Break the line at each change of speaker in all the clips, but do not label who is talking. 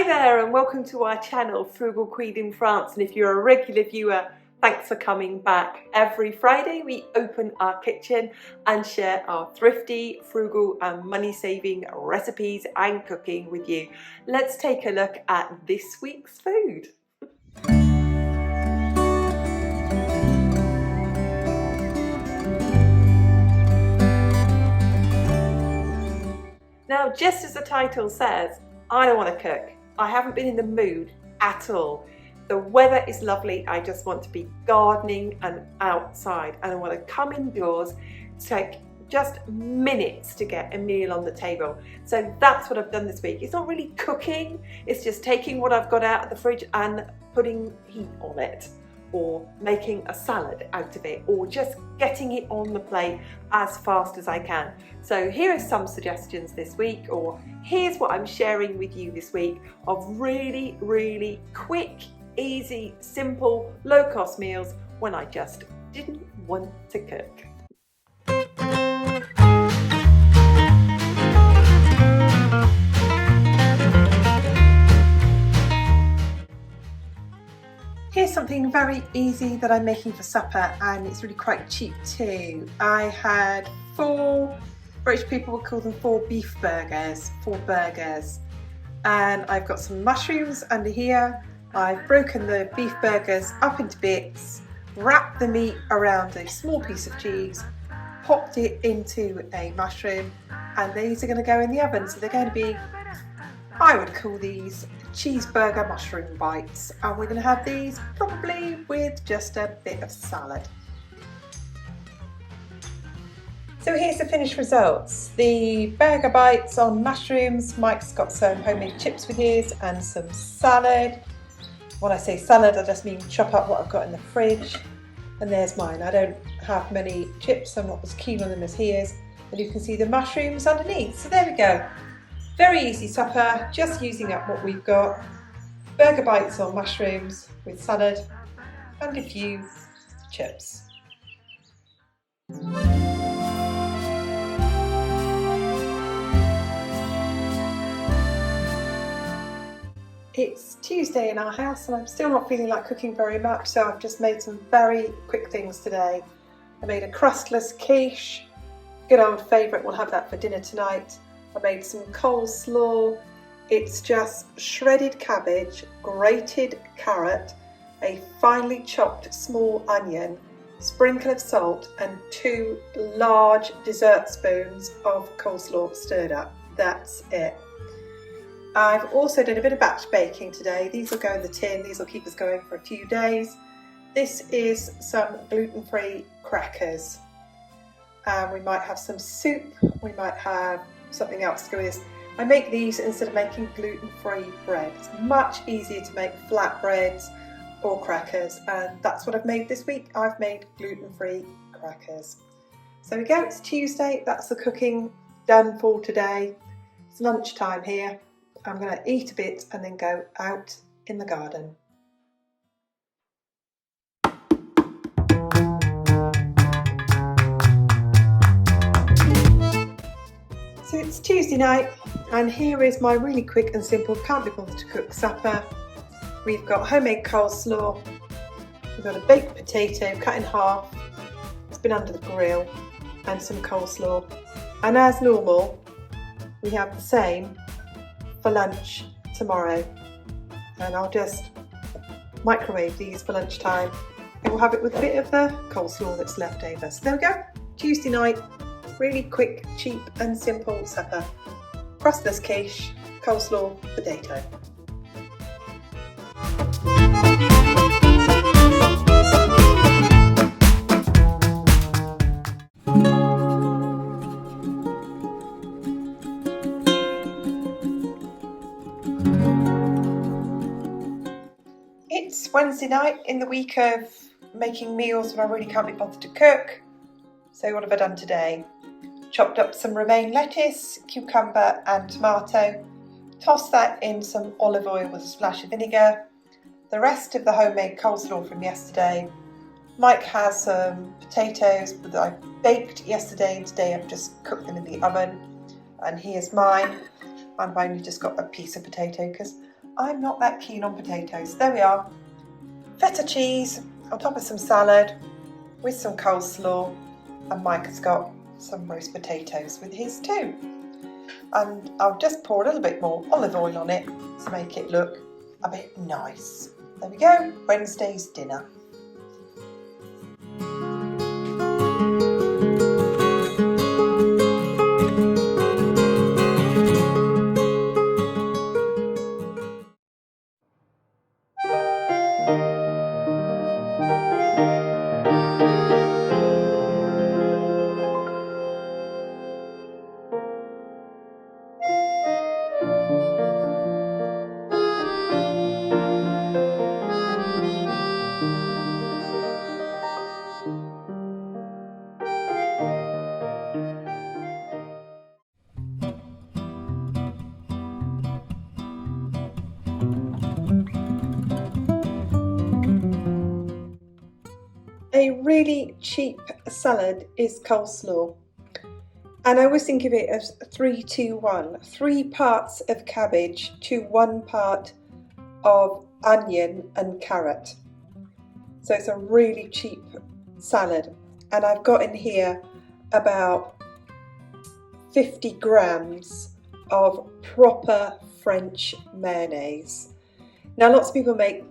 there and welcome to our channel, Frugal Queen in France. And if you're a regular viewer, thanks for coming back. Every Friday we open our kitchen and share our thrifty, frugal and money-saving recipes and cooking with you. Let's take a look at this week's food. Now, just as the title says, I don't want to cook. I haven't been in the mood at all. The weather is lovely. I just want to be gardening and outside, and I want to come indoors, take just minutes to get a meal on the table. So that's what I've done this week. It's not really cooking, it's just taking what I've got out of the fridge and putting heat on it, or making a salad out of it, or just getting it on the plate as fast as I can. So here are some suggestions this week, or here's what I'm sharing with you this week of really, really quick, easy, simple, low-cost meals when I just didn't want to cook. Here's something very easy that I'm making for supper, and it's really quite cheap too. I had British people would call them 4 beef burgers, 4 burgers. And I've got some mushrooms under here. I've broken the beef burgers up into bits, wrapped the meat around a small piece of cheese, popped it into a mushroom, and these are going to go in the oven. So they're going to be, I would call these cheeseburger mushroom bites, and we're going to have these probably with just a bit of salad. So here's the finished results. The burger bites on mushrooms. Mike's got some homemade chips with his and some salad. When I say salad, I just mean chop up what I've got in the fridge. And there's mine. I don't have many chips, I'm not as keen on them as he is. And you can see the mushrooms underneath. So there we go. Very easy supper, just using up what we've got. Burger bites on mushrooms with salad and a few chips. It's Tuesday in our house and I'm still not feeling like cooking very much, so I've just made some very quick things today. I made a crustless quiche, good old favourite, we'll have that for dinner tonight. I made some coleslaw. It's just shredded cabbage, grated carrot, a finely chopped small onion, sprinkle of salt and 2 large dessert spoons of coleslaw stirred up. That's it. I've also done a bit of batch baking today. These will go in the tin. These will keep us going for a few days. This is some gluten-free crackers. We might have some soup. We might have something else to go with this. I make these instead of making gluten-free bread. It's much easier to make flatbreads or crackers, and that's what I've made this week. I've made gluten-free crackers. So there we go, it's Tuesday, that's the cooking done for today. It's lunchtime here. I'm going to eat a bit and then go out in the garden. So it's Tuesday night and here is my really quick and simple, can't be bothered to cook supper. We've got homemade coleslaw, we've got a baked potato cut in half, it's been under the grill, and some coleslaw. And as normal, we have the same for lunch tomorrow. And I'll just microwave these for lunchtime and we'll have it with a bit of the coleslaw that's left over. So there we go, Tuesday night. Really quick, cheap and simple supper. Crustless quiche, coleslaw, potato. It's Wednesday night in the week of making meals when I really can't be bothered to cook. So what have I done today? Chopped up some romaine lettuce, cucumber and tomato, tossed that in some olive oil with a splash of vinegar, the rest of the homemade coleslaw from yesterday. Mike has some potatoes that I baked yesterday and today I've just cooked them in the oven, and here's mine. I've only just got a piece of potato because I'm not that keen on potatoes. There we are. Feta cheese on top of some salad with some coleslaw, and Mike has got some roast potatoes with his too. And I'll just pour a little bit more olive oil on it to make it look a bit nice. There we go, Wednesday's dinner. A really cheap salad is coleslaw, and I always think of it as 3-2-1, 3 parts of cabbage to 1 part of onion and carrot. So it's a really cheap salad, and I've got in here about 50 grams of proper French mayonnaise. Now lots of people make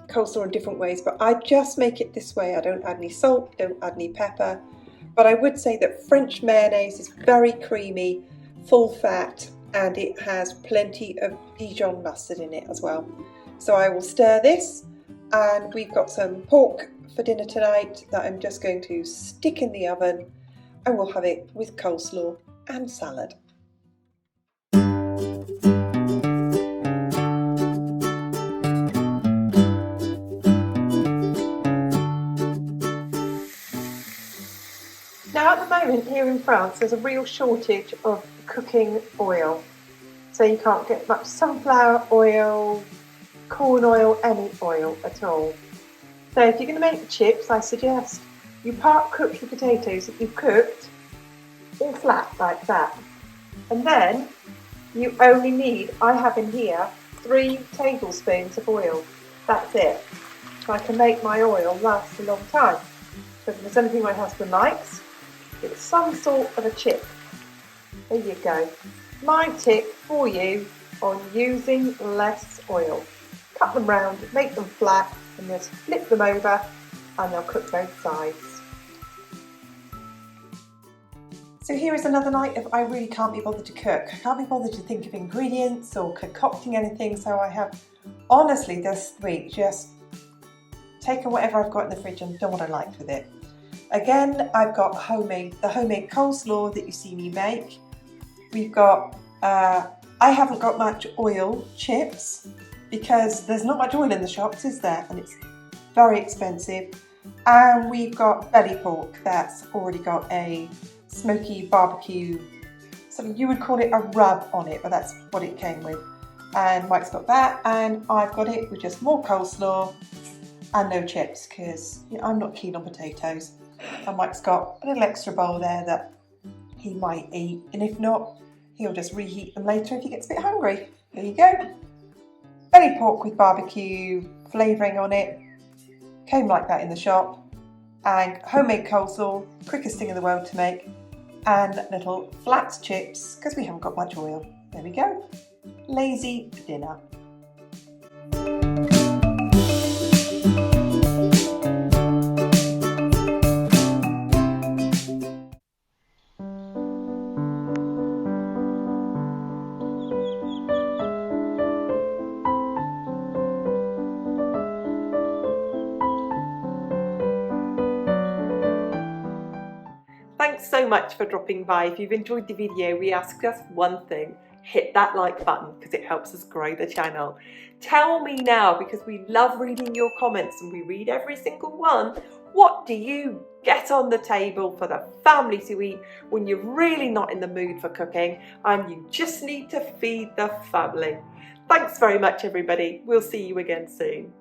coleslaw in different ways, but I just make it this way. I don't add any salt, don't add any pepper, but I would say that French mayonnaise is very creamy, full fat, and it has plenty of Dijon mustard in it as well. So I will stir this, and we've got some pork for dinner tonight that I'm just going to stick in the oven, and we'll have it with coleslaw and salad. Now at the moment here in France there's a real shortage of cooking oil. So you can't get much sunflower oil, corn oil, any oil at all. So if you're going to make chips, I suggest you part cook the potatoes that you've cooked all flat like that. And then you only need, I have in here, 3 tablespoons of oil. That's it. So I can make my oil last a long time. So if there's anything my husband likes, it's some sort of a chip. There you go. My tip for you on using less oil. Cut them round, make them flat, and just flip them over, and they'll cook both sides. So here is another night of I really can't be bothered to cook. I can't be bothered to think of ingredients or concocting anything, so I have honestly this week just taken whatever I've got in the fridge and done what I liked with it. Again, I've got the homemade coleslaw that you see me make. We've got, I haven't got much oil chips because there's not much oil in the shops, is there? And it's very expensive. And we've got belly pork that's already got a smoky barbecue, so you would call it a rub on it, but that's what it came with. And Mike's got that, and I've got it with just more coleslaw and no chips because I'm not keen on potatoes. And Mike's got a little extra bowl there that he might eat, and if not, he'll just reheat them later if he gets a bit hungry. There you go. Belly pork with barbecue flavouring on it. Came like that in the shop. And homemade coleslaw, quickest thing in the world to make. And little flat chips, because we haven't got much oil. There we go. Lazy dinner. Thanks so much for dropping by. If you've enjoyed the video, we ask just one thing. Hit that like button because it helps us grow the channel. Tell me now, because we love reading your comments and we read every single one. What do you get on the table for the family to eat when you're really not in the mood for cooking and you just need to feed the family? Thanks very much, everybody. We'll see you again soon.